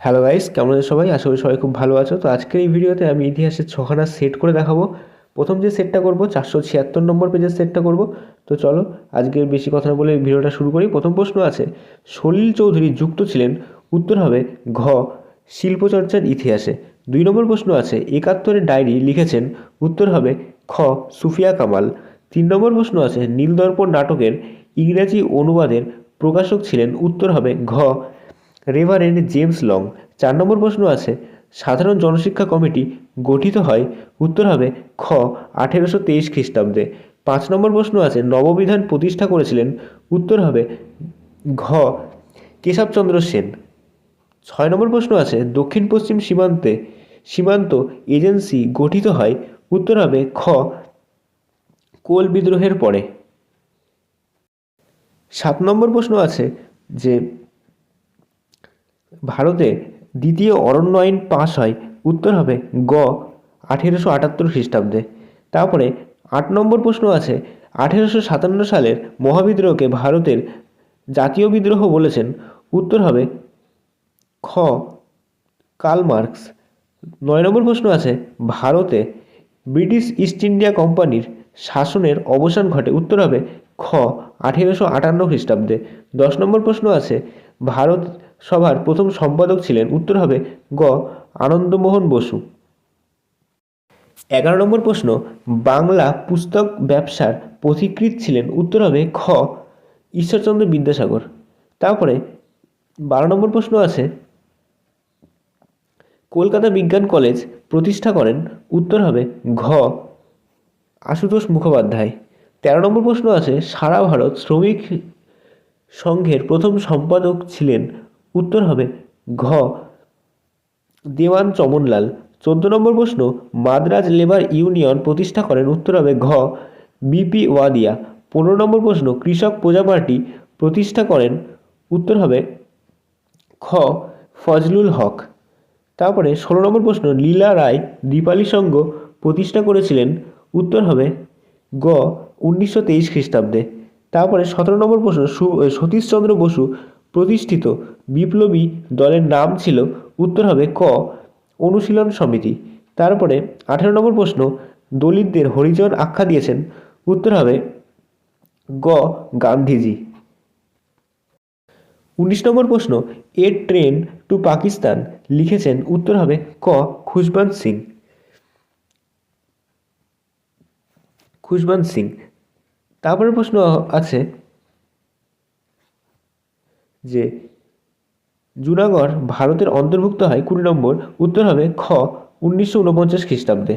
Hello guys, কেমন আছো সবাই? আশা করি সবাই খুব ভালো আছো। তো আজকের এই ভিডিওতে আমি ইতিহাসের ছখানা সেট করে দেখাবো। প্রথম যে সেটটা করব 476 নম্বর পেজের সেটটা করব। তো চলো আজকে বেশি কথা না বলে ভিডিওটা শুরু করি। প্রথম প্রশ্ন আছে, সলিল চৌধুরী যুক্ত ছিলেন, উত্তর হবে ঘ শিল্পচর্চার ইতিহাসে। 2 নম্বর প্রশ্ন আছে, 71-এর ডায়েরি লিখেছেন, উত্তর হবে খ সুফিয়া কামাল। 3 নম্বর প্রশ্ন আছে, নীলদর্পণ নাটকের ইংরেজি অনুবাদের প্রকাশক ছিলেন, উত্তর হবে ঘ রেভারেন্ড জেমস লং। 4 নম্বর প্রশ্ন আছে, সাধারণ জনশিক্ষা কমিটি গঠিত হয়, উত্তর হবে খ 1823 খ্রিস্টাব্দে। 5 নম্বর প্রশ্ন আছে, নববিধান প্রতিষ্ঠা করেছিলেন, উত্তর হবে ঘ কেশবচন্দ্র সেন। 6 নম্বর প্রশ্ন আছে, দক্ষিণ পশ্চিম সীমান্ত এজেন্সি গঠিত হয়, উত্তর হবে খ কোল বিদ্রোহের পরে। 7 নম্বর প্রশ্ন আছে যে ভারতে দ্বিতীয় অরণ্য আইন পাস হয়, উত্তর হবে গ 1878 খ্রিস্টাব্দে। তারপরে 8 নম্বর প্রশ্ন আছে, 1857 সালের মহাবিদ্রোহকে ভারতের জাতীয় বিদ্রোহ বলেছেন, উত্তর হবে খ কার্ল মার্কস। 9 নম্বর প্রশ্ন আছে, ভারতে ব্রিটিশ ইস্ট ইন্ডিয়া কোম্পানির শাসনের অবসান ঘটে, উত্তর হবে খ 1858 খ্রিস্টাব্দে। 10 নম্বর প্রশ্ন আছে, ভারত সভার প্রথম সম্পাদক ছিলেন, উত্তর হবে গ আনন্দমোহন বসু। 11 নম্বর প্রশ্ন, বাংলা পুস্তক ব্যবসার পথিকৃৎ ছিলেন, উত্তর হবে খ ঈশ্বরচন্দ্র বিদ্যাসাগর। তারপরে 12 নম্বর প্রশ্ন আছে, কলকাতা বিজ্ঞান কলেজ প্রতিষ্ঠা করেন, উত্তর হবে ঘ আশুতোষ মুখোপাধ্যায়। 13 নম্বর প্রশ্ন আছে, সারা ভারত শ্রমিক সংঘের প্রথম সম্পাদক ছিলেন, উত্তর হবে ঘ দেওয়ান চমনলাল। 14 নম্বর প্রশ্ন, মাদ্রাজ লেবার ইউনিয়ন প্রতিষ্ঠা করেন, উত্তর হবে ঘ বিপি ওয়াদিয়া। 15 নম্বর প্রশ্ন, কৃষক প্রজা পার্টি প্রতিষ্ঠা করেন, উত্তর হবে খ ফজলুল হক। তারপরে 16 নম্বর প্রশ্ন, লীলা রায় দীপালি সংঘ প্রতিষ্ঠা করেছিলেন, উত্তর হবে গ 1923 খ্রিস্টাব্দে। তারপরে 17 নম্বর প্রশ্ন, সতীশচন্দ্র বসু প্রতিষ্ঠিত বিপ্লবী দলের নাম ছিল, উত্তর হবে ক অনুশীলন সমিতি। তারপরে 18 নম্বর প্রশ্ন, দলিতদের হরিজন আখ্যা দিয়েছেন, উত্তর হবে গ গান্ধীজি। 19 নম্বর প্রশ্ন, এ ট্রেন টু পাকিস্তান লিখেছেন, উত্তর হবে ক খুশবন্ত সিং। তারপরে প্রশ্ন আছে যে জুনাগড় ভারতের অন্তর্ভুক্ত হয় 20 নম্বর, উত্তর হবে খ 1949 খ্রিস্টাব্দে।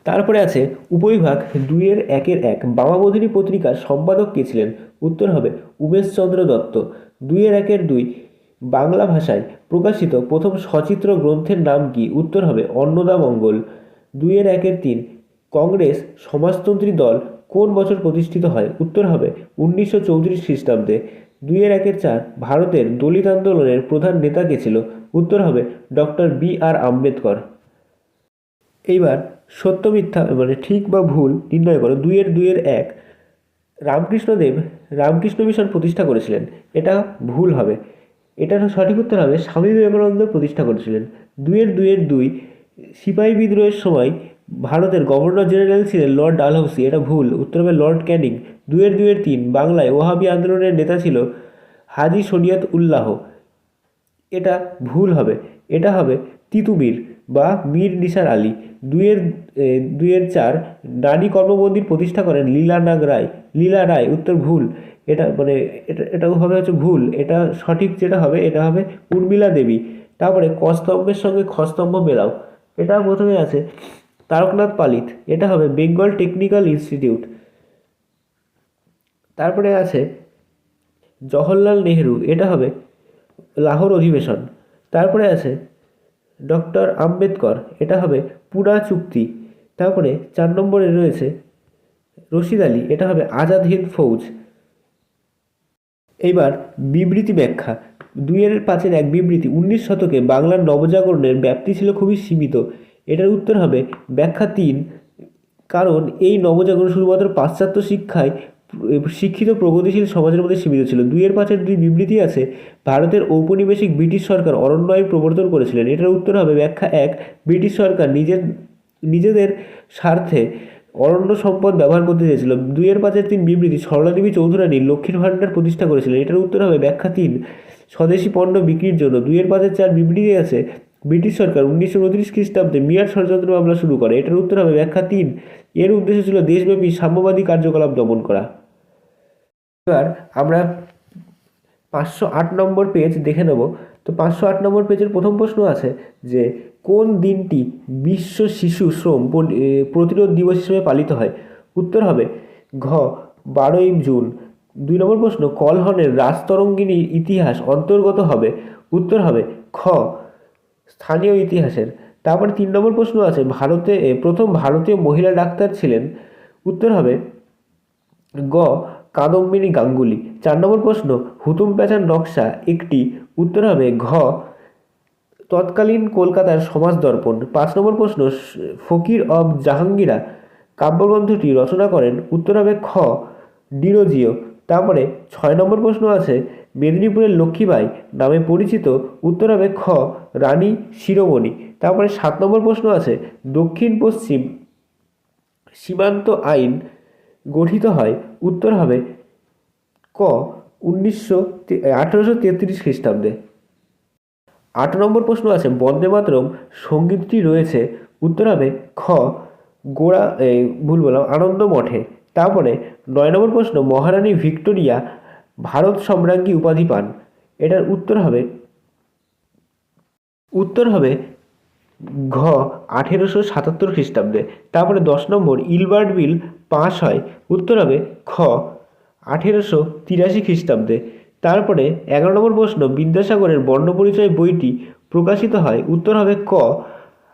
তারপরে আছে উপবিভাগ 2-1 বামাবোধিনী পত্রিকার সম্পাদক কে ছিলেন, উত্তর হবে উমেশচন্দ্র দত্ত। 2-1 বাংলা ভাষায় প্রকাশিত প্রথম সচিত্র গ্রন্থের নাম কি, উত্তর হবে অন্নদামঙ্গল। 2-3 কংগ্রেস সমাজতন্ত্রী দল কোন বছর প্রতিষ্ঠিত হয়, উত্তর হবে 1934 খ্রিস্টাব্দে। 2-4 ভারতের দলিত আন্দোলনের প্রধান নেতা কে ছিল, উত্তর হবে ডক্টর বি.আর. আম্বেদকর। এইবার সত্য মিথ্যা মানে ঠিক বা ভুল নির্ণয় করো। 2-1 রামকৃষ্ণদেব রামকৃষ্ণ মিশন প্রতিষ্ঠা করেছিলেন, এটা ভুল হবে। এটার সঠিক উত্তর হবে স্বামী বিবেকানন্দ প্রতিষ্ঠা করেছিলেন। 2-2 সিপাহী বিদ্রোহের সময় ভারতের গভর্নর জেনারেল ছিলেন লর্ড ডালহৌসি, এটা ভুল, উত্তর হবে লর্ড ক্যানিং। 2-3 বাংলায় ওহাবি আন্দোলনের নেতা ছিল হাজি শরিয়ত উল্লাহ, এটা ভুল হবে, এটা হবে তিতুমির বা মীর নিসার আলী। 2-4 নারী কর্মমন্দির প্রতিষ্ঠা করেন লীলা রায়, উত্তর ভুল, এটা মানে এটাও হবে হচ্ছে ভুল, এটা সঠিক যেটা হবে এটা হবে উর্মিলা দেবী। তারপরে কস্তম্ভের সঙ্গে খস্তম্ভ মেলাও, এটা প্রথমে আছে তারকনাথ পালিত, এটা হবে বেঙ্গল টেকনিক্যাল ইনস্টিটিউট। তারপরে আছে জওহরলাল নেহেরু, এটা হবে লাহোর অধিবেশন। তারপরে আছে ডক্টর আম্বেদকর, এটা হবে পুনা চুক্তি। তারপরে 4 নম্বরে রয়েছে রশিদ আলী, এটা হবে আজাদ হিন্দ ফৌজ। এইবার বিবৃতি ব্যাখ্যা। 2-5 বিবৃতি, 19 শতকে বাংলার নবজাগরণের ব্যাপ্তি ছিল খুবই সীমিত, এটার উত্তর হবে ব্যাখ্যা 3, কারণ এই নবজাগরণ শুধুমাত্র পাশ্চাত্য শিক্ষায় শিক্ষিত প্রগতিশীল সমাজের মধ্যে সীমিত ছিল। 2-5 বিবৃতি আছে, ভারতের ঔপনিবেশিক ব্রিটিশ সরকার অরণ্য আইন প্রবর্তন করেছিলেন। এটার উত্তর হবে ব্যাখ্যা 1, ব্রিটিশ সরকার নিজেদের স্বার্থে অরণ্য সম্পদ ব্যবহার করতে চেয়েছিল। 2-5 বিবৃতি, সরলা দেবী চৌধুরানী লক্ষ্মীর ভাণ্ডার প্রতিষ্ঠা করেছিলেন। এটার উত্তর হবে ব্যাখ্যা 3, স্বদেশি পণ্য বিক্রির জন্য। 2-4 বিবৃতি আছে, ব্রিটিশ সরকার 1929 খ্রিস্টাব্দে মিয়ার ষড়যন্ত্র মামলা শুরু করে। এটার উত্তর হবে ব্যাখ্যা 3, এর উদ্দেশ্য ছিল দেশব্যাপী সাম্যবাদী কার্যকলাপ দমন করা। এবার আমরা 508 নম্বর পেজ দেখে নেব। তো 508 নম্বর পেজের প্রথম প্রশ্ন আছে যে কোন দিনটি বিশ্ব শিশু শ্রম প্রতিরোধ দিবস হিসেবে পালিত হয়? উত্তর হবে ঘ 12ই জুন। 2 নম্বর প্রশ্ন, কলহনের রাজতরঙ্গিনী ইতিহাস অন্তর্গত হবে? উত্তর হবে খ স্থানীয় ইতিহাসের। তারপরে 3 নম্বর প্রশ্ন আছে, প্রথম ভারতীয় মহিলা ডাক্তার ছিলেন? উত্তর হবে গ কাদম্বিনী গাঙ্গুলি। 4 নম্বর প্রশ্ন, হুতুম প্যাঁচার নকশা একটি? উত্তর হবে ঘ তৎকালীন কলকাতার সমাজ দর্পণ। 5 নম্বর প্রশ্ন, ফকির অব জাহাঙ্গীরা কাব্যগ্রন্থটি রচনা করেন? উত্তর হবে খ ডিরোজিও। তারপরে 6 নম্বর প্রশ্ন আছে, মেদিনীপুরের লক্ষ্মীবাঈ নামে পরিচিত? উত্তর হবে খ রানী শিরোমণি। তারপরে 7 নম্বর প্রশ্ন আছে, দক্ষিণ পশ্চিম সীমান্ত আইন গঠিত হয়? উত্তর হবে ক 1833 খ্রিস্টাব্দে। 8 নম্বর প্রশ্ন আছে, বন্দে মাতরম সঙ্গীতটি রয়েছে? উত্তর হবে খ আনন্দ মঠে। তারপরে 9 নম্বর প্রশ্ন, মহারানী ভিক্টোরিয়া ভারত সম্রাজ্ঞী উপাধি পান? এটার উত্তর হবে ঘ 1877 খ্রিস্টাব্দে। তারপরে 10 নম্বর, ইলবার্ট বিল পাস হয়? উত্তর হবে খ 1883 খ্রিস্টাব্দে। তারপরে 11 নম্বর প্রশ্ন, বিদ্যাসাগরের বর্ণপরিচয় বইটি প্রকাশিত হয়? উত্তর হবে ক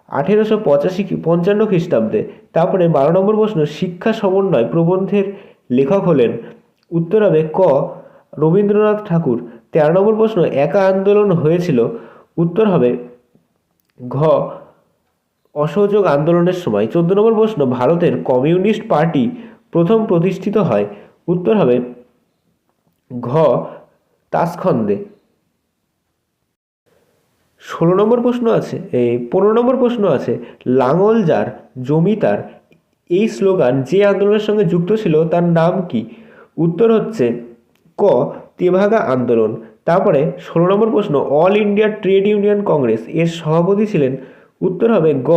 1855 খ্রিস্টাব্দে। তারপরে 12 নম্বর প্রশ্ন, শিক্ষা সমন্বয় প্রবন্ধের লেখক হলেন? উত্তর হবে ক রবীন্দ্রনাথ ঠাকুর। 13 নম্বর প্রশ্ন, একা আন্দোলন হয়েছিল? উত্তর হবে ঘ অসহযোগ আন্দোলনের সময়। 14 নম্বর প্রশ্ন, ভারতের কমিউনিস্ট পার্টি প্রথম প্রতিষ্ঠিত হয়? উত্তর হবে ঘ তাসখন্দে। 15 নম্বর প্রশ্ন আছে, লাঙল যার জমি তার, এই স্লোগান যে আন্দোলনের সঙ্গে যুক্ত ছিল তার নাম কি? উত্তর হচ্ছে ক তেভাগা আন্দোলন। তারপরে 16 নম্বর প্রশ্ন, all India trade union Congress এর সভাপতি ছিলেন? উত্তর হবে গ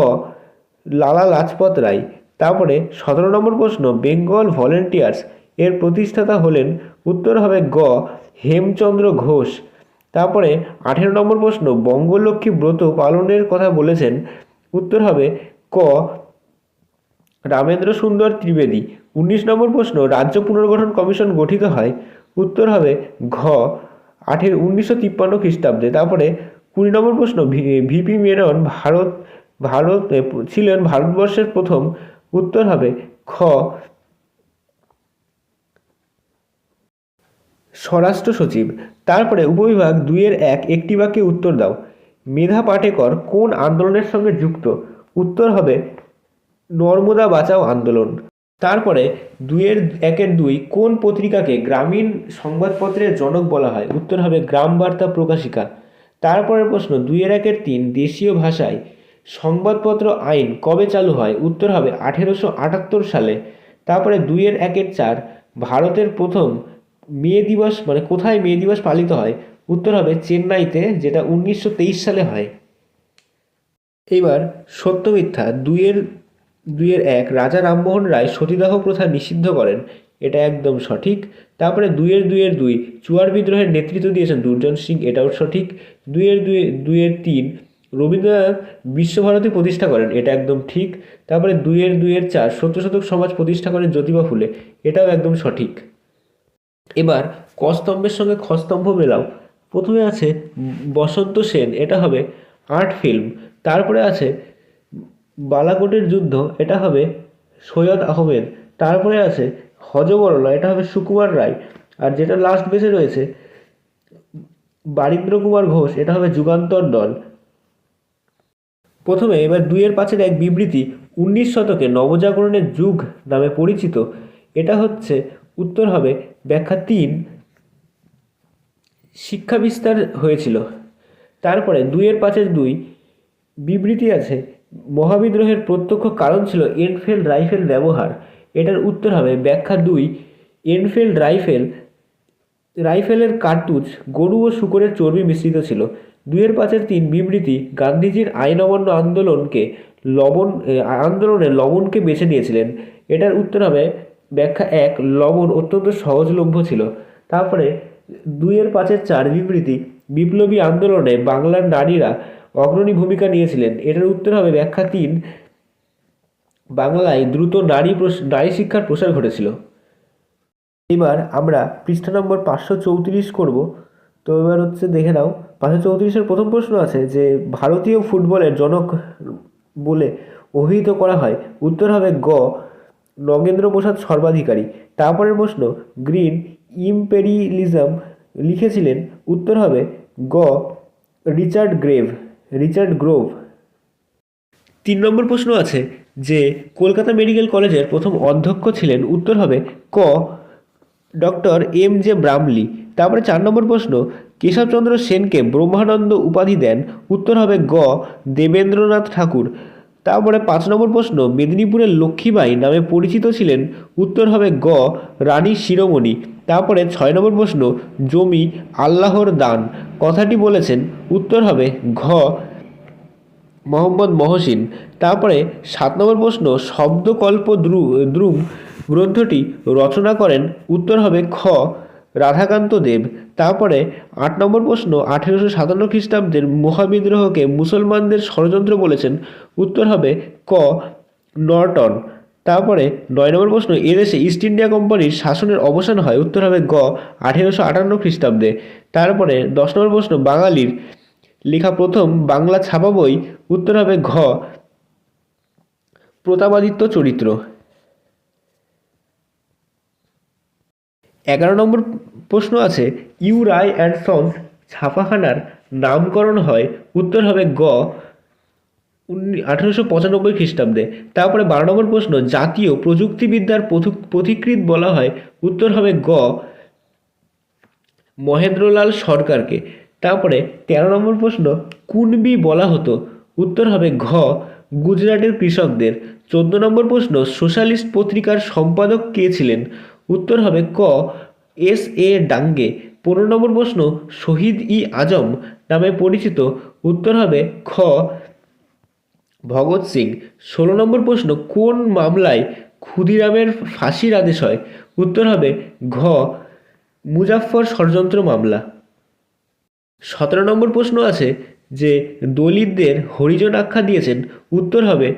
লালা লাজপত রায়। তারপরে 17 নম্বর প্রশ্ন, বেঙ্গল ভলেন্টিয়ার্স এর প্রতিষ্ঠাতা হলেন? উত্তর হবে গ হেমচন্দ্র ঘোষ। তারপরে 18 নম্বর প্রশ্ন, বঙ্গলক্ষ্মী ব্রত পালনের কথা বলেছেন? উত্তর হবে ক রামেন্দ্র সুন্দর ত্রিবেদী। 19 নম্বর প্রশ্ন, রাজ্য পুনর্গঠন কমিশন গঠিত হয়? উত্তর হবে ঘ 1953 খ্রিস্টাব্দে। তারপরে 20 নম্বর প্রশ্ন, ভিপি মেনন ছিলেন ভারতবর্ষের প্রথম? উত্তর হবে খ স্বরাষ্ট্র সচিব। তারপরে উপবিভাগ 2-1 একটি বাক্যে উত্তর দাও। মেধা পাটেকর কোন আন্দোলনের সঙ্গে যুক্ত? উত্তর হবে নর্মদা বাঁচাও আন্দোলন। তারপরে 2-1 কোন পত্রিকাকে গ্রামীণ সংবাদপত্রের জনক বলা হয়? উত্তর হবে গ্রাম বার্তা প্রকাশিকা। তারপরের প্রশ্ন 2-1 দেশীয় ভাষায় সংবাদপত্র আইন কবে চালু হয়? উত্তর হবে 1878 সালে। তারপরে 2-1 ভারতের প্রথম মে দিবস কোথায় মে দিবস পালিত হয়? উত্তর হবে চেন্নাইতে, যেটা 1923 সালে হয়। এবার সত্য মিথ্যা 2-1 রাজা রামমোহন রায় সতীদাহ প্রথা নিষিদ্ধ করেন, এটা একদম সঠিক। তারপরে 2-2 চুয়ার বিদ্রোহের নেতৃত্ব দিয়েছেন দুর্জন সিং, এটাও সঠিক। 2-3 রবীন্দ্রনাথ বিশ্বভারতী প্রতিষ্ঠা করেন, এটা একদম ঠিক। তারপরে 2-4 সত্যশোধক সমাজ প্রতিষ্ঠা করেন জ্যোতিবা ফুলে, এটাও একদম সঠিক। এবার ক স্তম্ভের সঙ্গে খ স্তম্ভ মেলাও। প্রথমে আছে বসন্ত সেন, এটা হবে আর্ট ফিল্ম। তারপরে আছে বালাকোটের যুদ্ধ, এটা হবে সৈয়দ আহমেদ। তারপরে আছে হযবরল, এটা হবে সুকুমার রায়। আর যেটা লাস্ট বেসে রয়েছে বারীন্দ্র কুমার ঘোষ, এটা হবে যুগান্তর দল। প্রথমে এবার 2-5 বিবৃতি 19 শতকে নবজাগরণের যুগ নামে পরিচিত, এটা হচ্ছে উত্তর হবে ব্যাখ্যা 3, শিক্ষা বিস্তার হয়েছিল। তারপরে 2-5 বিবৃতি আছে মহাবিদ্রোহের প্রত্যক্ষ কারণ ছিল এনফিল্ড রাইফেল ব্যবহার। এটার উত্তর হবে ব্যাখ্যা 2, এনফিল্ড রাইফেলের কার্তুজ গরু ও শূকরের চর্বি মিশ্রিত ছিল। 2-3 বিবৃতি গান্ধীজির আইন অমান্য আন্দোলনে লবণকে বেছে নিয়েছিলেন। এটার উত্তর হবে ব্যাখ্যা 1, লবণ অত্যন্ত সহজলভ্য ছিল। তারপরে 2-4 বিবৃতি বিপ্লবী আন্দোলনে বাংলার নারীরা অগ্রণী ভূমিকা নিয়েছিলেন। এটার উত্তর হবে ব্যাখ্যা 3, বাংলায় দ্রুত নারী শিক্ষার প্রসার ঘটেছিল। এবার আমরা পৃষ্ঠা নম্বর 534 করব। তো এবার হচ্ছে দেখে নাও 534-এর প্রথম প্রশ্ন আছে যে ভারতীয় ফুটবলের জনক বলে অভিহিত করা হয়। উত্তর হবে গ, নগেন্দ্র প্রসাদ সর্বাধিকারী। তারপরের প্রশ্ন, গ্রিন ইম্পেরিয়ালিজম লিখেছিলেন। উত্তর হবে গ, রিচার্ড গ্রোভ। 3 নম্বর প্রশ্ন আছে যে কলকাতা মেডিকেল কলেজের প্রথম অধ্যক্ষ ছিলেন। উত্তর হবে ক, ডক্টর M.J. ব্রামলি। তারপরে 4 নম্বর প্রশ্ন, কেশবচন্দ্র সেনকে ব্রহ্মানন্দ উপাধি দেন। উত্তর হবে গ, দেবেন্দ্রনাথ ঠাকুর। তারপরে 5 নম্বর প্রশ্ন, মেদিনীপুরের লক্ষ্মীবাঈ নামে পরিচিত ছিলেন। উত্তর হবে গ, রানী শিরোমণি। তারপরে 6 নম্বর প্রশ্ন, জমি আল্লাহর দান কথাটি বলেছেন। উত্তর হবে ঘ, মোহাম্মদ মহসিন। তারপরে 7 নম্বর প্রশ্ন, শব্দকল্প দ্রুম গ্রন্থটি রচনা করেন। উত্তর হবে খ, রাধাকান্ত দেব। তারপরে 8 নম্বর প্রশ্ন, 1857 খ্রিস্টাব্দের মহাবিদ্রোহকে মুসলমানদের ষড়যন্ত্র বলেছেন। উত্তর হবে ক, নর্টন। তারপরে 9 নম্বর প্রশ্ন, এদেশে ইস্ট ইন্ডিয়া কোম্পানির শাসনের অবসান হয়। উত্তর হবে গ, 1858 খ্রিস্টাব্দে। তারপরে 10 নম্বর প্রশ্ন, বাঙালির লেখা প্রথম বাংলা ছাপা বই। উত্তর হবে ঘ, প্রতাপাদিত্য চরিত্র। 11 নম্বর প্রশ্ন আছে ইউ রায় অ্যান্ড সন্স ছাপাখানার নামকরণ হয়। উত্তর হবে গ, 1895 খ্রিস্টাব্দে। তারপরে 12 নম্বর প্রশ্ন, জাতীয় প্রযুক্তিবিদ্যার পথিকৃৎ বলা হয়। উত্তর হবে গ, মহেন্দ্রলাল সরকারকে। তারপরে 13 নম্বর প্রশ্ন, কুনবি বলা হতো। উত্তর হবে ঘ, গুজরাটের কৃষকদের। 14 নম্বর প্রশ্ন, সোশ্যালিস্ট পত্রিকার সম্পাদক কে ছিলেন। উত্তর হবে ক, S.A. ডাঙ্গে। 15 নম্বর প্রশ্ন, শহীদ-ই-আজম নামে পরিচিত। উত্তর হবে খ, ভগৎ সিং। 16 নম্বর প্রশ্ন, কোন মামলায় ক্ষুদিরামের ফাঁসির আদেশ হয়। উত্তর হবে ঘ, মুজাফফর ষড়যন্ত্র মামলা। 17 নম্বর প্রশ্ন আছে যে দলিতদের হরিজন আখ্যা দিয়েছেন। উত্তর হবে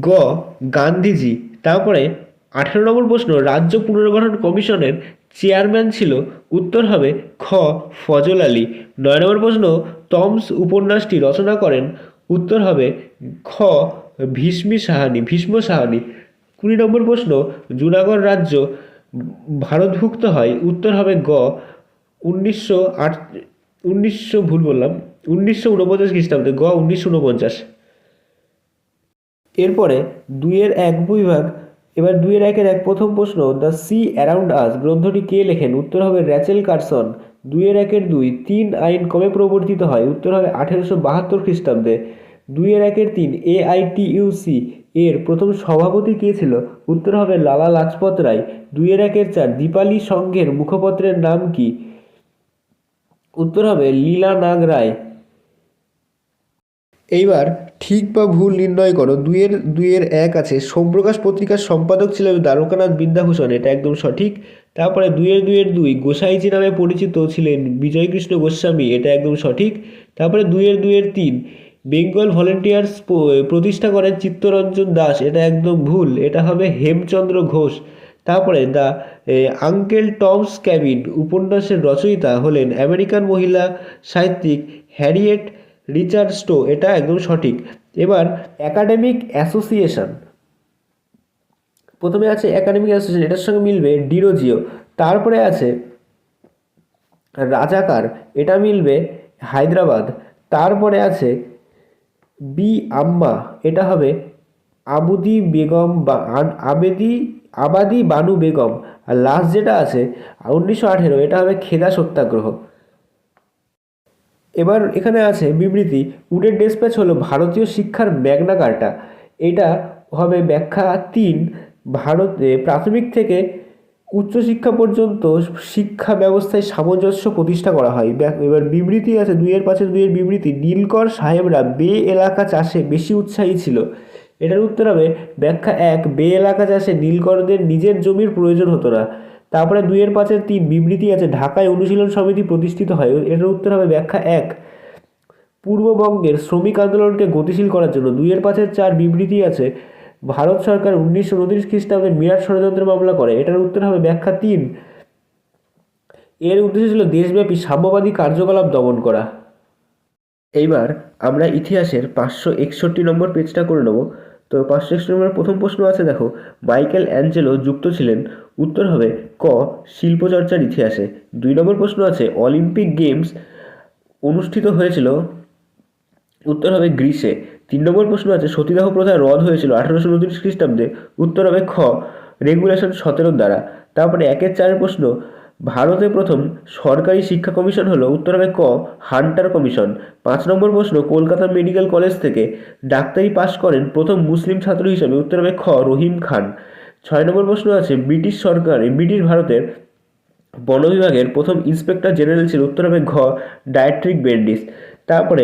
গ, গান্ধীজি। তারপরে 18 নম্বর প্রশ্ন, রাজ্য পুনর্গঠন কমিশনের চেয়ারম্যান ছিল। উত্তর হবে খ, ফজল আলী। 9 নম্বর প্রশ্ন, টমস উপন্যাসটি রচনা করেন। উত্তর হবে খ, ভীষ্ম সাহানি। 20 নম্বর প্রশ্ন, জুনাগড় রাজ্য ভারতভুক্ত হয়। উত্তর হবে গ, 1949 খ্রিস্টাব্দে, গ 1949। এরপরে 2-1 বিভাগ। এবার 2-1 প্রথম প্রশ্ন, দ্য সি অ্যারাউন্ড আস গ্রন্থটি কে লেখেন। উত্তর হবে র্যাচেল কারসন। 2-1 3 আইন কবে প্রবর্তিত হয়। উত্তর হবে 1872 খ্রিস্টাব্দে। 2-3 AITUC এর প্রথম সভাপতি কে ছিল। উত্তর হবে লালা লাজপত রায়। 2-4 দীপালি সংঘের মুখপত্রের নাম কি। উত্তর হবে লীলা নাগ রায়। এইবার ঠিক বা ভুল নির্ণয় করো। 2-1 আছে সোমপ্রকাশ পত্রিকার সম্পাদক ছিলেন দ্বারকানাথ বিদ্যাভূষণ, এটা একদম সঠিক। তারপরে 2-2 গোসাইজি নামে পরিচিত ছিলেন বিজয়কৃষ্ণ গোস্বামী, এটা একদম সঠিক। তারপরে 2-3 বেঙ্গল ভলেন্টিয়ার্স প্রতিষ্ঠা করেন চিত্তরঞ্জন দাস, এটা একদম ভুল, এটা হবে হেমচন্দ্র ঘোষ। তারপরে দ্য আঙ্কেল টমস ক্যাবিন উপন্যাসের রচয়িতা হলেন আমেরিকান মহিলা সাহিত্যিক হ্যারিয়েট রিচার্ড স্টো, এটা একদম সঠিক। এবার একাডেমিক অ্যাসোসিয়েশন, প্রথমে আছে একাডেমিক অ্যাসোসিয়েশন, এটার সঙ্গে মিলবে ডিরোজিও। তারপরে আছে রাজাকার, এটা মিলবে হায়দ্রাবাদ। তারপরে আছে বি আম্মা, এটা হবে আবুদি বেগম বা আবাদি বানু বেগম। আর লাস্ট যেটা আছে 1918, এটা হবে খেদা সত্যাগ্রহ। এবার এখানে আছে বিবৃতি, উডের ডেসপ্যাচ হলো ভারতীয় শিক্ষার ম্যাগনা কার্টা। এটা হবে ব্যাখ্যা 3, ভারতে প্রাথমিক থেকে উচ্চশিক্ষা পর্যন্ত শিক্ষা ব্যবস্থায় সামঞ্জস্য প্রতিষ্ঠা করা হয়। এবার বিবৃতি আছে 2-5-2 বিবৃতি, নীলকর সাহেবরা বে এলাকা চাষে বেশি উৎসাহী ছিল। এটার উত্তর হবে ব্যাখ্যা 1, বে এলাকা চাষে নীলকরদের নিজের জমির প্রয়োজন হতো না। তারপরে 2-5-3 বিবৃতি আছে, ঢাকায় অনুশীলন সমিতি প্রতিষ্ঠিত হয়। এটার উত্তর হবে ব্যাখ্যা 1, পূর্ববঙ্গের শ্রমিক আন্দোলনকে গতিশীল করার জন্য। 2-5-4 বিবৃতি আছে, ভারত সরকার 1929 খ্রিস্টাব্দে মিরাট ষড়যন্ত্র মামলা করে। এটার উত্তর হবে ব্যাখ্যা 3, এর উদ্দেশ্য ছিল দেশব্যাপী সাম্যবাদী কার্যকলাপ দমন করা। এইবার আমরা ইতিহাসের 561 নম্বর পেজটা করে নেব। তো 561 নম্বরের প্রথম প্রশ্ন আছে, দেখো, মাইকেল অ্যাঞ্জেলো যুক্ত ছিলেন। উত্তর হবে ক, শিল্পচর্চার ইতিহাসে। 2 নম্বর প্রশ্ন আছে, অলিম্পিক গেমস অনুষ্ঠিত হয়েছিল। উত্তর হবে গ্রিসে। 3 নম্বর প্রশ্ন আছে, সতীদাহ প্রথা রদ হয়েছিল 1829 খ্রিস্টাব্দে। উত্তর হবে খ, রেগুলেশন 17 দ্বারা। তারপরে 1-4 প্রশ্ন, ভারতে প্রথম সরকারি শিক্ষা কমিশন হলো। উত্তর হবে ক, হান্টার কমিশন। 5 নম্বর প্রশ্ন, কলকাতা মেডিকেল কলেজ থেকে ডাক্তারি পাশ করেন প্রথম মুসলিম ছাত্র হিসেবে। উত্তর হবে খ, রহিম খান। 6 নম্বর প্রশ্ন আছে, ব্রিটিশ ভারতের বন বিভাগের প্রথম ইন্সপেক্টর জেনারেল ছিল। উত্তর হবে ঘ, ডায়েট্রিক বেন্ডিস। তারপরে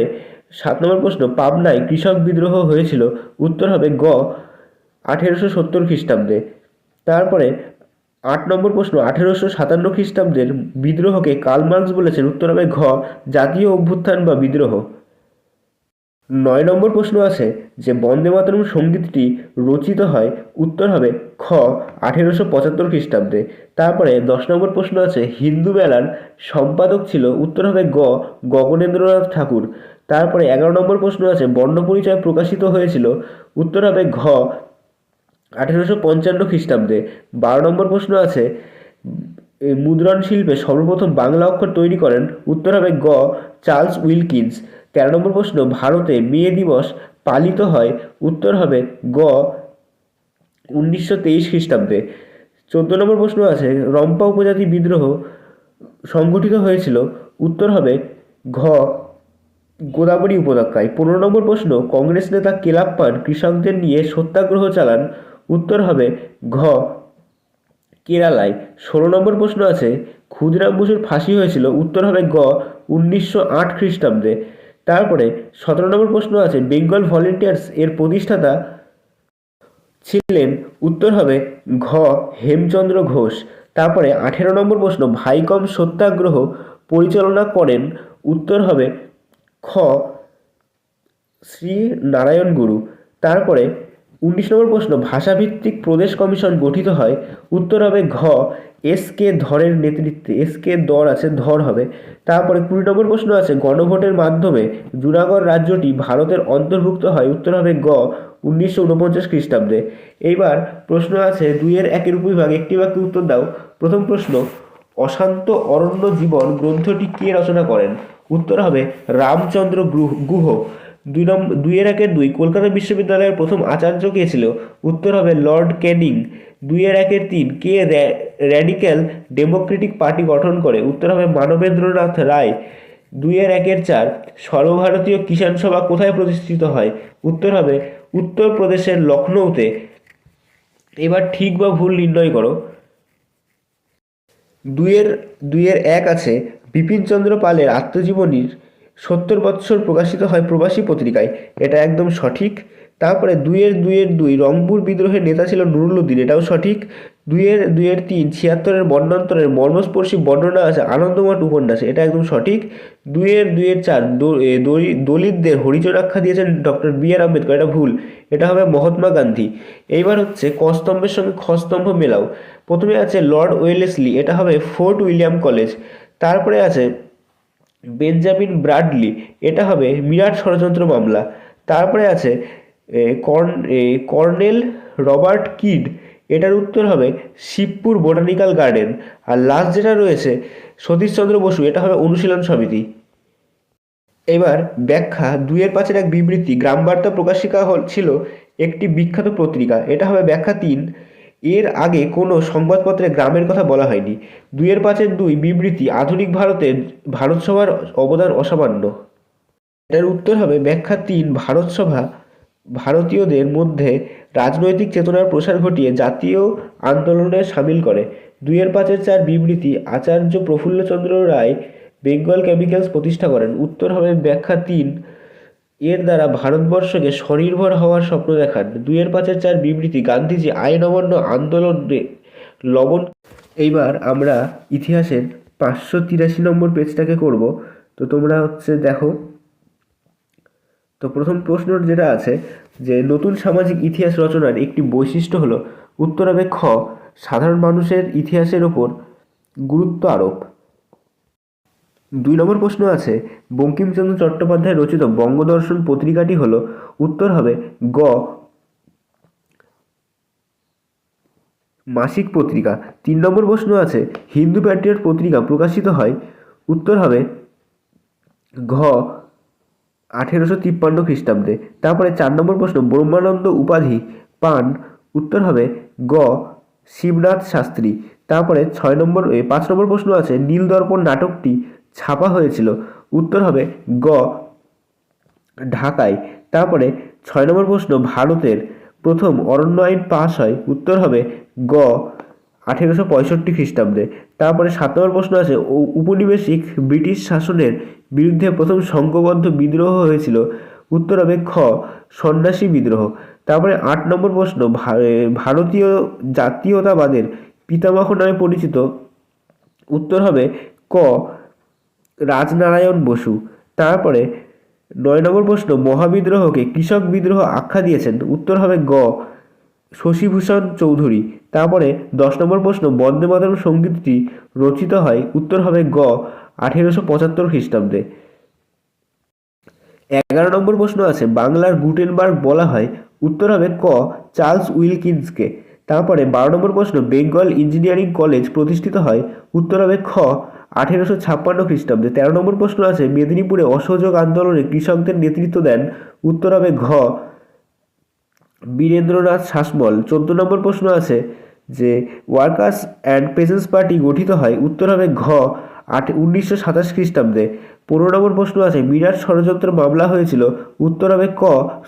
7 নম্বর প্রশ্ন, পাবনায় কৃষক বিদ্রোহ হয়েছিল। উত্তর হবে গ, 1870 খ্রিস্টাব্দে। তারপরে 8 নম্বর প্রশ্ন, 1857 খ্রিস্টাব্দের বিদ্রোহকে কার্ল মার্কস বলেছেন। উত্তর হবে ঘ, জাতীয় অভ্যুত্থান বা বিদ্রোহ। 9 নম্বর প্রশ্ন আছে যে বন্দে মাতরম সঙ্গীতটি রচিত হয়। উত্তর হবে খ, 1875 খ্রিস্টাব্দে। তারপরে 10 নম্বর প্রশ্ন আছে, হিন্দু বেলার সম্পাদক ছিল। উত্তর হবে গ, গগনেন্দ্রনাথ ঠাকুর। তারপরে 11 নম্বর প্রশ্ন আছে, বর্ণপরিচয় প্রকাশিত হয়েছিল। উত্তর হবে ঘ, 1855 খ্রিস্টাব্দে। 12 নম্বর প্রশ্ন আছে, মুদ্রণ শিল্পে সর্বপ্রথম বাংলা অক্ষর তৈরি করেন। উত্তর হবে গ, চার্লস উইলকিন্স। 13 নম্বর প্রশ্ন, ভারতে মে দিবস পালিত হয়। উত্তর হবে গ, 1923 খ্রিস্টাব্দে। 14 নম্বর প্রশ্ন আছে, রম্পা উপজাতি বিদ্রোহ সংগঠিত হয়েছিল। উত্তর হবে ঘ, গোদাবরী উপত্যকায়। 15 নম্বর প্রশ্ন, কংগ্রেস নেতা কেলাপ্পান কৃষকদের নিয়ে সত্যাগ্রহ চালান। উত্তর হবে ঘ, কেরালায়। 16 নম্বর প্রশ্ন আছে, ক্ষুদিরাম বসুর ফাঁসি হয়েছিল। উত্তর হবে গ, 1908 খ্রিস্টাব্দে। তারপরে 17 নম্বর প্রশ্ন আছে, বেঙ্গল ভলেন্টিয়ার্স এর প্রতিষ্ঠাতা ছিলেন। উত্তর হবে ঘ, হেমচন্দ্র ঘোষ। তারপরে 18 নম্বর প্রশ্ন, ভাইকম সত্যাগ্রহ পরিচালনা করেন। উত্তর হবে খ, শ্রী নারায়ণ গুরু। তারপরে 19 নম্বর প্রশ্ন, ভাষাভিত্তিক প্রদেশ কমিশন গঠিত হয়। উত্তর হবে ঘ, এস.কে ধরের নেতৃত্বে। এস.কে ধর আছে, ধর হবে। তারপরে 20 নম্বর প্রশ্ন আছে, গণভোটের মাধ্যমে জুনাগড় রাজ্যটি ভারতের অন্তর্ভুক্ত হয়। উত্তর হবে গ, 1949 খ্রিস্টাব্দে। এইবার প্রশ্ন আছে 2-1 উপবিভাগ, একটি বাক্যে উত্তর দাও। প্রথম প্রশ্ন, অশান্ত অরণ্য জীবন গ্রন্থটি কে রচনা করেন? উত্তর হবে রামচন্দ্র গুহ। 2-1-2 কলকাতা বিশ্ববিদ্যালয়ের প্রথম আচার্য কে ছিল? উত্তর হবে লর্ড ক্যানিং। 2-1-3 কে র্যাডিক্যাল ডেমোক্রেটিক পার্টি গঠন করে? উত্তর হবে মানবেন্দ্রনাথ রায়। 2-1-4 সর্বভারতীয় কিষাণ সভা কোথায় প্রতিষ্ঠিত হয়? উত্তর হবে উত্তরপ্রদেশের লখনৌতে। এবার ঠিক বা ভুল নির্ণয় করো। 2-1 আছে, বিপিনচন্দ্র পালের আত্মজীবনীর 70 বৎসর প্রকাশিত হয় প্রবাসী পত্রিকায়। এটা একদম সঠিক। তারপরে 2-2 রংপুর বিদ্রোহের নেতা ছিল নুরুল উদ্দিন। এটাও সঠিক। 2-3 76-এর মন্বন্তরের মর্মস্পর্শী বর্ণনা আছে আনন্দমঠ উপন্যাসে। এটা একদম সঠিক। 2-4 দলিতদের হরিজন আখ্যা দিয়েছেন ডক্টর বি.আর. আম্বেদকর। এটা ভুল, এটা হবে মহাত্মা গান্ধী। এইবার হচ্ছে ক স্তম্ভের সঙ্গে খ স্তম্ভ মেলাও। প্রথমে আছে লর্ড ওয়েলেসলি, এটা হবে ফোর্ট উইলিয়াম কলেজ। তারপরে আছে বেঞ্জামিন ব্রাডলি, এটা হবে মিরাট ষড়যন্ত্র মামলা। তারপরে আছে কর্নেল রবার্ট কিড, এটার উত্তর হবে শিবপুর বোটানিক্যাল গার্ডেন। আর লাস্ট যেটা রয়েছে সতীশচন্দ্র বসু, এটা হবে অনুশীলন সমিতি। এবার ব্যাখ্যা 2-5 এক বিবৃতি, গ্রাম বার্তা প্রকাশিকা ছিল একটি বিখ্যাত পত্রিকা। এটা হবে ব্যাখ্যা 3, এর আগে কোনো সংবাদপত্রে গ্রামের কথা বলা হয়নি। 2-5 বিবৃতি, আধুনিক ভারতসভার অবদান অসামান্য। এটার উত্তর হবে ব্যাখ্যা 3, ভারতসভা ভারতীয়দের মধ্যে রাজনৈতিক চেতনার প্রসার ঘটিয়ে জাতীয় আন্দোলনে সামিল করে। 2-4 বিবৃতি, আচার্য প্রফুল্লচন্দ্র রায় বেঙ্গল কেমিক্যালস প্রতিষ্ঠা করেন। উত্তর হবে ব্যাখ্যা 3, এর দ্বারা ভারতবর্ষকে স্বনির্ভর হওয়ার স্বপ্ন দেখান। 2-4 বিবৃতি, গান্ধীজি আইন অমান্য আন্দোলনে লবণ। এইবার আমরা ইতিহাসের 583 নম্বর পেজটাকে করব। তো তোমরা দেখো। তো প্রথম প্রশ্ন যেটা আছে যে নতুন সামাজিক ইতিহাস রচনার একটি বৈশিষ্ট্য হলো, উত্তর হবে খ, সাধারণ মানুষের ইতিহাসের ওপর গুরুত্ব আরোপ। 2 নম্বর প্রশ্ন আছে, বঙ্কিমচন্দ্র চট্টোপাধ্যায় রচিত বঙ্গদর্শন পত্রিকাটি হলো, উত্তর হবে গ, মাসিক পত্রিকা। 3 নম্বর প্রশ্ন আছে, হিন্দু প্যাট্রিয়ট পত্রিকা প্রকাশিত হয়, উত্তর হবে ঘ, 1853 খ্রিস্টাব্দে। তারপরে 4 নম্বর প্রশ্ন, ব্রহ্মানন্দ উপাধি পান, উত্তর হবে গ, শিবনাথ শাস্ত্রী। তারপরে 5 নম্বর প্রশ্ন আছে, নীলদর্পণ নাটকটি ছাপা হয়েছিল, উত্তর হবে গ, ঢাকায়। তারপরে 6 নম্বর প্রশ্ন, ভারতের প্রথম অরণ্য আইন পাস হয়, উত্তর হবে গ, 1865 খ্রিস্টাব্দে। তারপরে 7 নম্বর প্রশ্ন আছে, উপনিবেশিক ব্রিটিশ শাসনের বিরুদ্ধে প্রথম সংঘবদ্ধ বিদ্রোহ হয়েছিল, উত্তর হবে খ, সন্ন্যাসী বিদ্রোহ। তারপরে 8 নম্বর প্রশ্ন, ভারতীয় জাতীয়তাবাদের পিতামহ নামে পরিচিত, উত্তর হবে ক, রাজনারায়ণ বসু। তারপরে 9 নম্বর প্রশ্ন, মহাবিদ্রোহকে কৃষক বিদ্রোহ আখ্যা দিয়েছেন, উত্তর হবে গ, শশীভূষণ চৌধুরী। তারপরে 10 নম্বর প্রশ্ন, বন্দে মাতরম সঙ্গীতটি রচিত হয়, উত্তর হবে গ, 1875 খ্রিস্টাব্দে। 11 নম্বর প্রশ্ন আছে, বাংলার গুটেনবার্গ বলা হয়, উত্তর হবে ক, চার্লস উইলকিন্সকে। তারপরে 12 নম্বর প্রশ্ন, বেঙ্গল ইঞ্জিনিয়ারিং কলেজ প্রতিষ্ঠিত হয়, উত্তর হবে খ, 1856 খ্রিস্টাব্দে। 13 নম্বর প্রশ্ন আছে, মেদিনীপুরে অসহযোগ আন্দোলনে কৃষকদের নেতৃত্ব দেন, উত্তর হবে ঘ, বীরেন্দ্রনাথ শাসমল। 14 নম্বর প্রশ্ন আছে যে ওয়ার্কার্স অ্যান্ড পেজেন্টস পার্টি গঠিত হয়, উত্তর হবে ঘ, 1927 খ্রিস্টাব্দে। 15 নম্বর প্রশ্ন আছে, বিরাট ষড়যন্ত্র মামলা হয়েছিল, উত্তর হবে ক,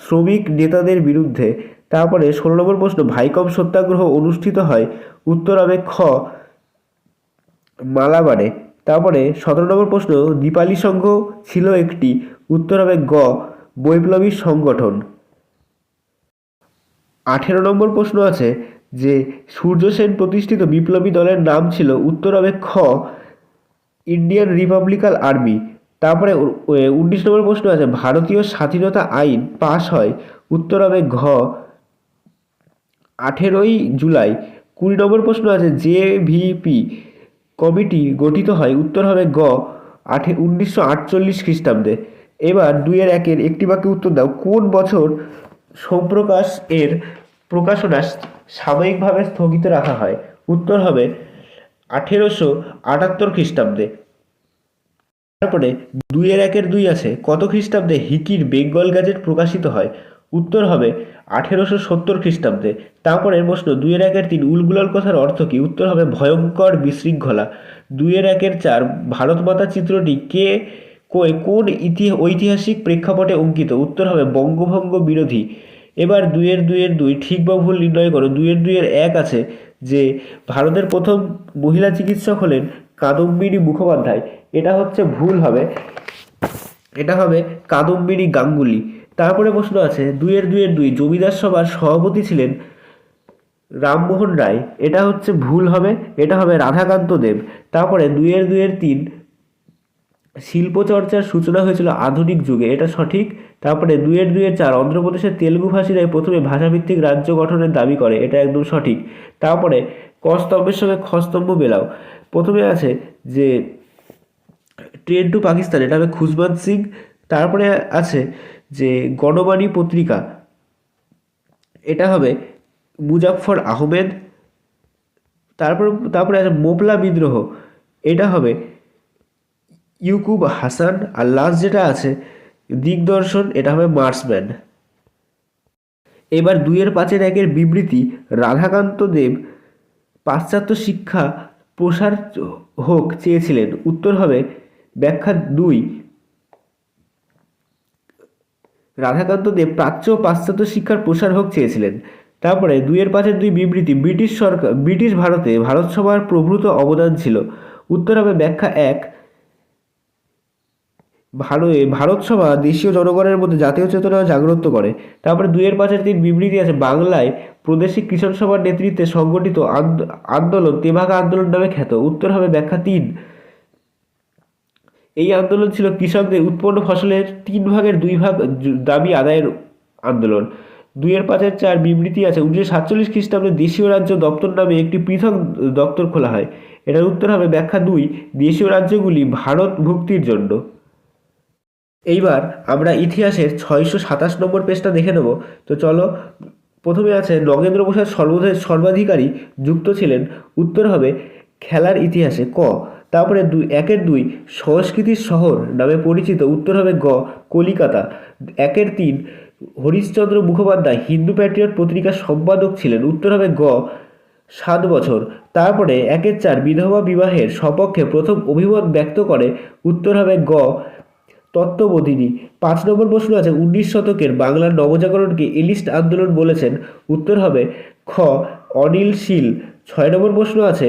শ্রমিক নেতাদের বিরুদ্ধে। তারপরে 16 নম্বর প্রশ্ন, ভাইকম সত্যাগ্রহ অনুষ্ঠিত হয়, উত্তর হবে খ, মালাবারে। তারপরে 17 নম্বর প্রশ্ন, দীপালি সংঘ ছিল একটি, উত্তর হবে গ, বৈপ্লবী সংগঠন। 18 নম্বর প্রশ্ন আছে যে সূর্য সেন প্রতিষ্ঠিত বিপ্লবী দলের নাম ছিল, উত্তর হবে খ, ইন্ডিয়ান রিপাবলিকান আর্মি। তারপরে 19 নম্বর প্রশ্ন আছে, ভারতীয় স্বাধীনতা আইন পাস হয়, উত্তর হবে ঘ, 18ই জুলাই। 20 নম্বর প্রশ্ন আছে, জেভিপি কমিটি গঠিত হয়, উত্তর হবে গ, 1948 খ্রিস্টাব্দে। এবার 2-1 একটি বাক্যে উত্তর দাও, কোন বছর সোমপ্রকাশ এর প্রকাশনা সাময়িকভাবে স্থগিত রাখা হয়, উত্তর হবে 1878 খ্রিস্টাব্দে। তারপরে 2-1 আছে, কত খ্রিস্টাব্দে হিকির বেঙ্গল গ্যাজেট প্রকাশিত হয়, উত্তর হবে 1870 খ্রিস্টাব্দে। তারপরে প্রশ্ন 2-1 উলগুলাল কথার অর্থ কী, উত্তর হবে ভয়ঙ্কর বিশৃঙ্খলা। 2-1 ভারত মাতা চিত্রটি কোন ঐতিহাসিক প্রেক্ষাপটে অঙ্কিত, উত্তর হবে বঙ্গভঙ্গ বিরোধী। এবার 2-2 ঠিক বা ভুল নির্ণয় করো। 2-1 আছে যে ভারতের প্রথম মহিলা চিকিৎসক হলেন কাদম্বিনী মুখোপাধ্যায়, এটা ভুল হবে, এটা হবে কাদম্বিনী গাঙ্গুলি। তারপরে প্রশ্ন আছে 2-2 জমিদার সভার সভাপতি ছিলেন রামমোহন রায়, এটা ভুল হবে, এটা হবে রাধাকান্ত দেব। তারপরে 2-3 শিল্পচর্চার সূচনা হয়েছিল আধুনিক যুগে, এটা সঠিক। তারপরে 2-4 অন্ধ্রপ্রদেশের তেলুগু ভাষীরাই প্রথমে ভাষাভিত্তিক রাজ্য গঠনের দাবি করে, এটা একদম সঠিক। তারপরে ক স্তম্ভের সঙ্গে খ স্তম্ভ মেলাও। প্রথমে আছে যে ট্রেন টু পাকিস্তান, এটা হবে খুশবন্ত সিং। তারপরে আছে যে গণবাণী পত্রিকা, এটা হবে মুজাফফর আহমেদ। তারপরে আছে মোপলা বিদ্রোহ, এটা হবে ইউকুব হাসান। আর লাস্ট যেটা আছে দিগদর্শন, এটা হবে মার্সম্যান। এবার 2-5-1 বিবৃতি, রাধাকান্ত দেব পাশ্চাত্য শিক্ষা প্রসার হোক চেয়েছিলেন। উত্তর হবে ব্যাখ্যা 2, রাধাকান্ত দেব প্রাচ্য ও পাশ্চাত্য শিক্ষার প্রসার হোক চেয়েছিলেন। তারপরে 2-5-2 বিবৃতি, ব্রিটিশ ভারতে ভারতসভার প্রভূত অবদান ছিল। উত্তর হবে ব্যাখ্যা 1, ভারতসভা দেশীয় জনগণের মধ্যে জাতীয় চেতনা জাগ্রত করে। তারপরে 2-5-3 বিবৃতি আছে, বাংলায় প্রাদেশিক কৃষক সভার নেতৃত্বে সংগঠিত আন্দোলন তেভাগা আন্দোলন নামে খ্যাত। উত্তর হবে ব্যাখ্যা 3, এই আন্দোলন ছিল কৃষকদের উৎপন্ন ফসলের 3/2 দাবি আদায়ের আন্দোলন। 2-5-4 বিবৃতি আছে, 1947 খ্রিস্টাব্দে দেশীয় রাজ্য দপ্তর নামে একটি পৃথক দপ্তর খোলা হয়। এটার উত্তর হবে ব্যাখ্যা 2, দেশীয় রাজ্যগুলি ভারত ভুক্তির জন্য। এইবার আমরা ইতিহাসের 627 নম্বর পেজটা দেখে নেব। তো চলো, প্রথমে আছে নগেন্দ্র প্রসাদ সর্বাধিকারী যুক্ত ছিলেন। উত্তর হবে খেলার ইতিহাসে ক। তারপরে 1-2 সংস্কৃতির শহর নামে পরিচিত। উত্তর হবে গ, কলিকাতা। 1-3 হরিশ্চন্দ্র মুখোপাধ্যায় হিন্দু প্যাট্রিয়ট পত্রিকার সম্পাদক ছিলেন। উত্তর হবে গ, 7 বছর। তারপরে 1-4 বিধবা বিবাহের সপক্ষে প্রথম অভিমত ব্যক্ত করে। উত্তর হবে গ, তত্ত্ববোধিনী। 5 নম্বর প্রশ্ন আছে, 19 শতকের বাংলার নবজাগরণকে এলিস্ট আন্দোলন বলেছেন। উত্তর হবে খ, অনিল শীল। 6 নম্বর প্রশ্ন আছে,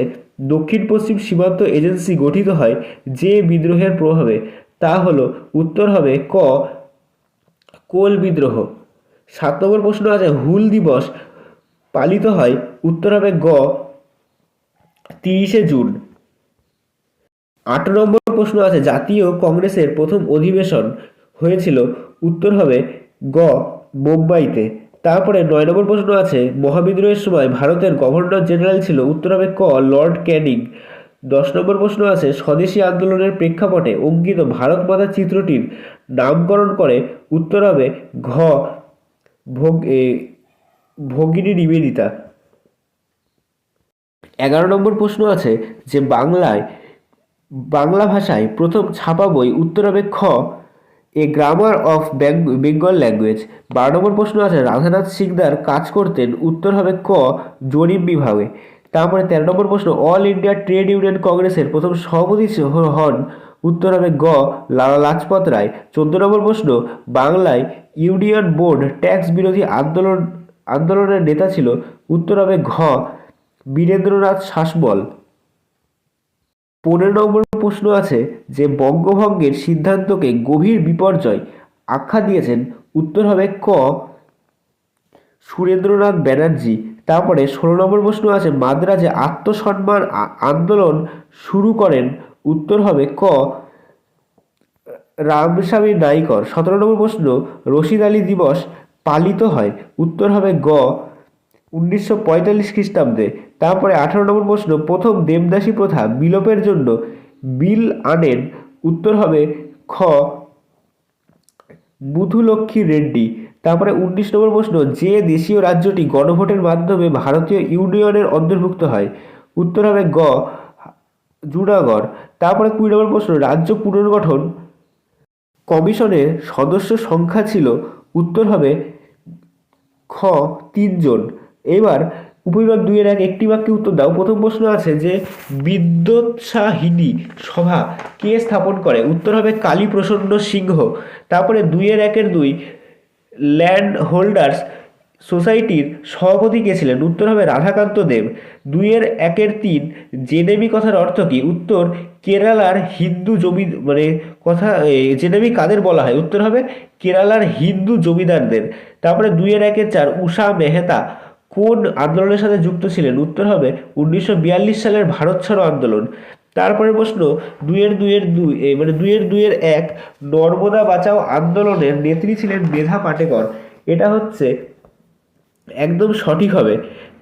দক্ষিণ পশ্চিম সীমান্ত এজেন্সি গঠিত হয় যে বিদ্রোহের প্রভাবে। তা হলো, উত্তর হবে ক, কোল বিদ্রোহ। 7 নম্বর প্রশ্ন আছে, হুল দিবস পালিত হয়। উত্তর হবে গ, 30শে জুন। 8 নম্বর প্রশ্ন আছে, জাতীয় কংগ্রেসের প্রথম অধিবেশন হয়েছিল। উত্তর হবে গ, মুম্বাইতে। তারপরে 9 নম্বর প্রশ্ন আছে, মহাবিদ্রোহের সময় ভারতের গভর্নর জেনারেল ছিল। উত্তর হবে ক, লর্ড ক্যানিং। 10 নম্বর প্রশ্ন আছে, স্বদেশী আন্দোলনের প্রেক্ষাপটে অঙ্কিত ভারত মাতা চিত্রটির নামকরণ করে। উত্তর হবে ঘ, ভগিনী নিবেদিতা। 11 নম্বর প্রশ্ন আছে যে বাংলা ভাষায় প্রথম ছাপা বই। উত্তর হবে খ, a grammar of Bengal language. 12 নম্বর প্রশ্ন আছে, রাধানাথ সিকদার কাজ করতেন। উত্তর হবে ক, জরিপ বিভাগে। তারপরে 13 নম্বর প্রশ্ন, অল ইন্ডিয়া ট্রেড ইউনিয়ন কংগ্রেসের প্রথম সভাপতি হন। উত্তর হবে গ, লালা লাজপত রায়। 14 নম্বর প্রশ্ন, বাংলায় ইউনিয়ন বোর্ড ট্যাক্স বিরোধী আন্দোলনের নেতা ছিল। উত্তর হবে ঘ, বীরেন্দ্রনাথ শাসমল। 15 নম্বর প্রশ্ন আছে যে বঙ্গভঙ্গের সিদ্ধান্তকে গভীর বিপর্যয় আখ্যা দিয়েছেন। উত্তর হবে ক, সুরেন্দ্রনাথ ব্যানার্জি। তারপরে 16 নম্বর প্রশ্ন আছে, মাদ্রাজে আত্মসম্মান আন্দোলন শুরু করেন। উত্তর হবে ক, রামস্বামী নাইকর। 17 নম্বর প্রশ্ন, রশিদ আলী দিবস পালিত হয়। উত্তর হবে গ, 1945 খ্রিস্টাব্দে। তারপরে 18 নম্বর প্রশ্ন, প্রথম দেবদাসী প্রথা বিলোপের জন্য বিল আনেন। উত্তর হবে খ, মুথুলক্ষ্মী রেড্ডি। তারপরে 19 নম্বর প্রশ্ন, যে দেশীয় রাজ্যটি গণভোটের মাধ্যমে ভারতীয় ইউনিয়নের অন্তর্ভুক্ত হয়। উত্তর হবে গ, জুনাগড়। তারপরে 20 নম্বর প্রশ্ন, রাজ্য পুনর্গঠন কমিশনের সদস্য সংখ্যা ছিল। উত্তর হবে খ, 3 জন। এবার উপবিভাগ 2-1 একটি বাক্যে উত্তর দাও। প্রথম প্রশ্ন আছে যে বিদ্যোৎসাহিনী সভা কে স্থাপন করে। উত্তর হবে কালী প্রসন্ন সিংহ। তারপরে 2-1-2 ল্যান্ড হোল্ডার্স সোসাইটির সভাপতি কে ছিলেন। উত্তর হবে রাধাকান্ত দেব। 2-1-3 জেনেভি কথার অর্থ কি। উত্তর, কেরালার হিন্দু জমি জেনেভি কাদের বলা হয়। উত্তর হবে কেরালার হিন্দু জমিদারদের। তারপরে 2-1-4 ঊষা মেহতা কোন আন্দোলনের সাথে যুক্ত ছিলেন। উত্তর হবে 1942 সালের ভারত ছাড়ো আন্দোলন। তারপরে প্রশ্ন, 2-2-1 নর্মদা বাঁচাও আন্দোলনের নেত্রী ছিলেন মেধা পাটেকর। এটা হচ্ছে একদম সঠিক হবে।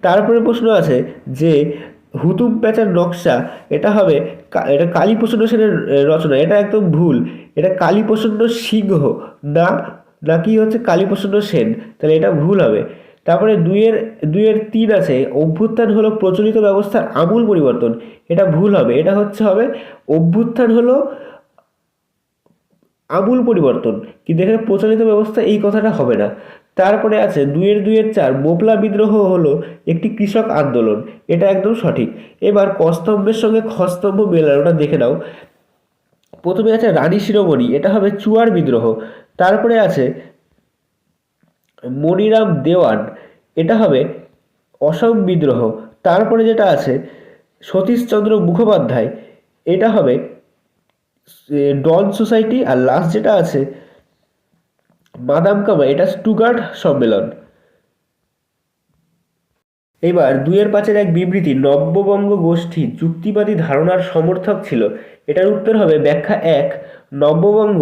তারপরে প্রশ্ন আছে যে হুতুম প্যাঁচার নকশা, এটা হবে এটা কালীপ্রসন্ন সেনের রচনা। এটা একদম ভুল, এটা কালীপ্রসন্ন সিংহ নাকি হচ্ছে কালীপ্রসন্ন সেন, তাহলে এটা ভুল হবে। তারপরে 2-3 আছে, অভ্যুত্থান হলো প্রচলিত ব্যবস্থার আমূল পরিবর্তন। এটা ভুল হবে, এটা হবে অভ্যুত্থান হলো আমূল পরিবর্তন, কিন্তু এখানে প্রচলিত ব্যবস্থা এই কথাটা হবে না। তারপরে আছে 2-2-4 মোপলা বিদ্রোহ হলো একটি কৃষক আন্দোলন, এটা একদম সঠিক। এবার কস্তম্ভের সঙ্গে খস্তম্ভ মেলানোটা দেখে নাও। প্রথমে আছে রানী শিরোমণি, এটা হবে চুয়ার বিদ্রোহ। তারপরে আছে মনিরাম দেওয়ান, এটা হবে অসম বিদ্রোহ। তারপরে যেটা আছে সতীশচন্দ্র মুখোপাধ্যায়, এটা হবে ডন সোসাইটি। আর লাস্ট যেটা আছে মাদাম কামা, এটা স্টুগার্ট সম্মেলন। এবার 2-5 এক বিবৃতি নব্যবঙ্গ গোষ্ঠী যুক্তিবাদী ধারণার সমর্থক ছিল, এটার উত্তর হবে ব্যাখ্যা 1, নব্যবঙ্গ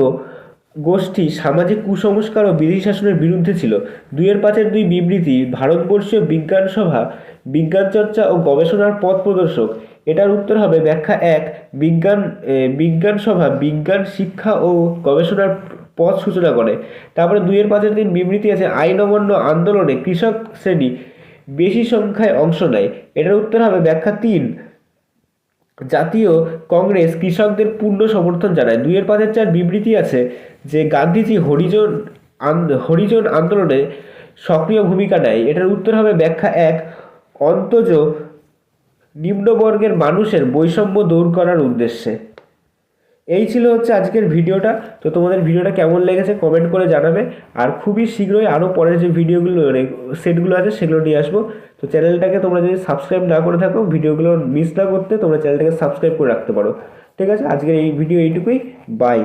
গোষ্ঠী সামাজিক কুসংস্কার ও বিধি শাসনের বিরুদ্ধে ছিল। 2-5 বিবৃতি ভারতবর্ষীয় বিজ্ঞান সভা বিজ্ঞান চর্চা ও গবেষণার পথ প্রদর্শক, এটার উত্তর হবে ব্যাখ্যা 1, বিজ্ঞান সভা বিজ্ঞান শিক্ষা ও গবেষণার পথ সূচনা করে। তারপরে 2-5 বিবৃতি আছে আইন অমান্য আন্দোলনে কৃষক শ্রেণী বেশি সংখ্যায় অংশ নেয়, এটার উত্তর হবে ব্যাখ্যা 3, জাতীয় কংগ্রেস কৃষকদের পূর্ণ সমর্থন জানায়। 2-4 বিবৃতি আছে যে গান্ধীজি হরিজন আন্দোলনে সক্রিয় ভূমিকা নেয়, এটার উত্তর হবে ব্যাখ্যা 1, অন্তজ নিম্নবর্গের মানুষের বৈষম্য দূর করার উদ্দেশ্যে। এই ছিল হচ্ছে আজকের ভিডিওটা। তো তোমাদের ভিডিওটা কেমন লেগেছে কমেন্ট করে জানাবে। আর খুবই শীঘ্রই আরও পরের যে ভিডিওগুলো সেটগুলো আছে সেগুলো নিয়ে আসবো। তো চ্যানেলটাকে তোমরা যদি সাবস্ক্রাইব না করে থাকো, ভিডিওগুলো মিস না করতে তোমরা চ্যানেলটাকে সাবস্ক্রাইব করে রাখতে পারো। ঠিক আছে, আজকের এই ভিডিও এইটুকুই। বাই।